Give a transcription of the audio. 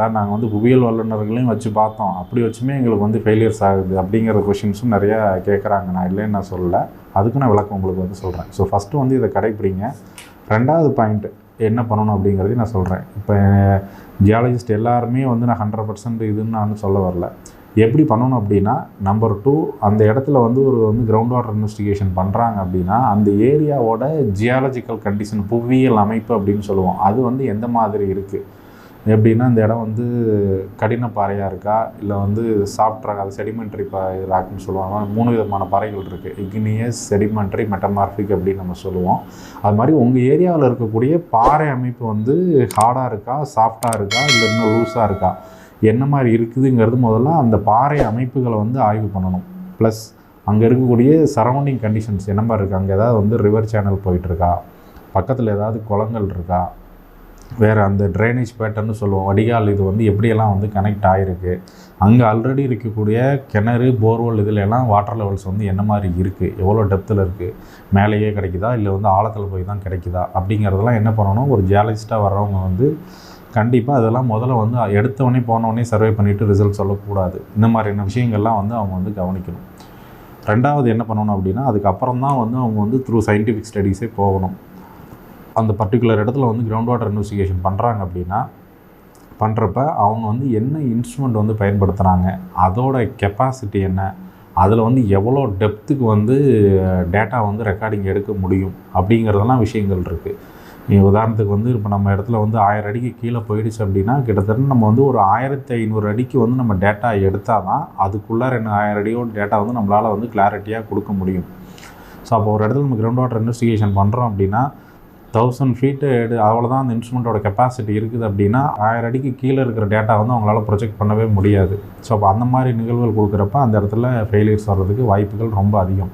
Sir நாங்கள் வந்து புவியியல் வல்லுநர்களையும் வச்சு பார்த்தோம், அப்படி வச்சுமே எங்களுக்கு வந்து ஃபெயிலியர்ஸ் ஆகுது அப்படிங்கிற கொஷின்ஸும் நிறையா கேட்குறாங்க. நான் இல்லைன்னு நான் சொல்லலை, அதுக்கு நான் விளக்கம் உங்களுக்கு வந்து சொல்கிறேன். ஸோ ஃபஸ்ட்டு வந்து இதை கடைப்பிடிங்க. 2வது பாயிண்ட் என்ன பண்ணணும் அப்படிங்கிறதையும் நான் சொல்கிறேன். இப்போ ஜியாலஜிஸ்ட் எல்லாருமே வந்து நான் 100% இதுன்னு நான் சொல்ல வரல. எப்படி பண்ணணும் அப்படின்னா, நம்பர் 2 அந்த இடத்துல வந்து கிரவுண்ட் வாட்டர் இன்வெஸ்டிகேஷன் பண்ணுறாங்க அப்படின்னா, அந்த ஏரியாவோட ஜியாலஜிக்கல் கண்டிஷன், புவியியல் அமைப்பு அப்படின்னு சொல்லுவோம், அது வந்து எந்த மாதிரி இருக்குது. எப்படின்னா இந்த இடம் வந்து கடின பாறையாக இருக்கா, இல்லை வந்து சாஃப்ட் ராக், அது செடிமெண்ட்ரி ராக்னு சொல்லுவாங்க. 3 விதமான பாறைகள் இருக்குது. இக்னியஸ், செடிமெண்ட்ரி, மெட்டமார்பிக் அப்படின்னு நம்ம சொல்லுவோம். அது மாதிரி உங்கள் ஏரியாவில் இருக்கக்கூடிய பாறை அமைப்பு வந்து ஹார்டாக இருக்கா, சாஃப்டாக இருக்கா, இல்லை இன்னும் லூஸாக இருக்கா, என்ன மாதிரி இருக்குதுங்கிறது முதல்ல அந்த பாறை அமைப்புகளை வந்து ஆய்வு பண்ணணும். ப்ளஸ் அங்கே இருக்கக்கூடிய சரௌண்டிங் கண்டிஷன்ஸ் என்ன மாதிரி இருக்குது, அங்கே ஏதாவது வந்து ரிவர் சேனல் போயிட்டுருக்கா, பக்கத்தில் ஏதாவது குளங்கள் இருக்கா, வேறு அந்த ட்ரைனேஜ் பேட்டர்னு சொல்லுவோம், வடிகால், இது வந்து எப்படியெல்லாம் வந்து கனெக்ட் ஆகிருக்கு, அங்கே ஆல்ரெடி இருக்கக்கூடிய கிணறு, போர்வெல், இதில் எல்லாம் வாட்டர் லெவல்ஸ் வந்து என்ன மாதிரி இருக்குது, எவ்வளோ டெப்த்தில் இருக்குது, மேலேயே கிடைக்குதா இல்லை வந்து ஆழத்தில் போய் தான் கிடைக்குதா அப்படிங்கிறதெல்லாம் என்ன பண்ணணும். ஒரு ஜியாலஜிஸ்ட்டாக வர்றவங்க வந்து கண்டிப்பாக அதெல்லாம் முதல்ல வந்து எடுத்தவொடனே போனவொடனே சர்வே பண்ணிவிட்டு ரிசல்ட் சொல்லக்கூடாது. இந்த மாதிரியான விஷயங்கள்லாம் வந்து அவங்க வந்து கவனிக்கணும். 2வது என்ன பண்ணணும் அப்படின்னா, அதுக்கப்புறம் தான் வந்து அவங்க வந்து த்ரூ சயின்டிஃபிக் ஸ்டடீஸே போகணும். அந்த பர்டிகுலர் இடத்துல வந்து கிரவுண்ட் வாட்டர் இன்வெஸ்டிகேஷன் பண்ணுறாங்க அப்படின்னா, பண்ணுறப்ப அவங்க வந்து என்ன இன்ஸ்ட்ருமெண்ட் வந்து பயன்படுத்துகிறாங்க, அதோட கெப்பாசிட்டி என்ன, அதில் வந்து எவ்வளோ டெப்த்துக்கு வந்து டேட்டா வந்து ரெக்கார்டிங் எடுக்க முடியும் அப்படிங்கிறதெல்லாம் விஷயங்கள் இருக்குது. உதாரணத்துக்கு வந்து இப்போ நம்ம இடத்துல வந்து 1000 அடிக்கு கீழே போயிடுச்சு அப்படின்னா, கிட்டத்தட்ட நம்ம வந்து ஒரு 1500 அடிக்கு வந்து நம்ம டேட்டா எடுத்தால் தான் அதுக்குள்ளார என்ன 1000 அடியோட டேட்டா வந்து நம்மளால் வந்து கிளாரிட்டியாக கொடுக்க முடியும். ஸோ அப்போ ஒரு இடத்துல நம்ம கிரவுண்ட் வாட்டர் இன்வெஸ்டிகேஷன் பண்ணுறோம் அப்படின்னா, 1000 ஃபீட்டு அவ்வளோதான் அந்த இன்ஸ்ட்ருமெண்ட்டோட கெப்பாசிட்டி இருக்குது அப்படின்னா, 1000 அடிக்கு கீழே இருக்கிற டேட்டா வந்து அவங்களால ப்ரொஜெக்ட் பண்ணவே முடியாது. ஸோ அப்போ அந்த மாதிரி நிகழ்வுகள் கொடுக்குறப்ப அந்த இடத்துல ஃபெயிலியர்ஸ் வர்றதுக்கு வாய்ப்புகள் ரொம்ப அதிகம்.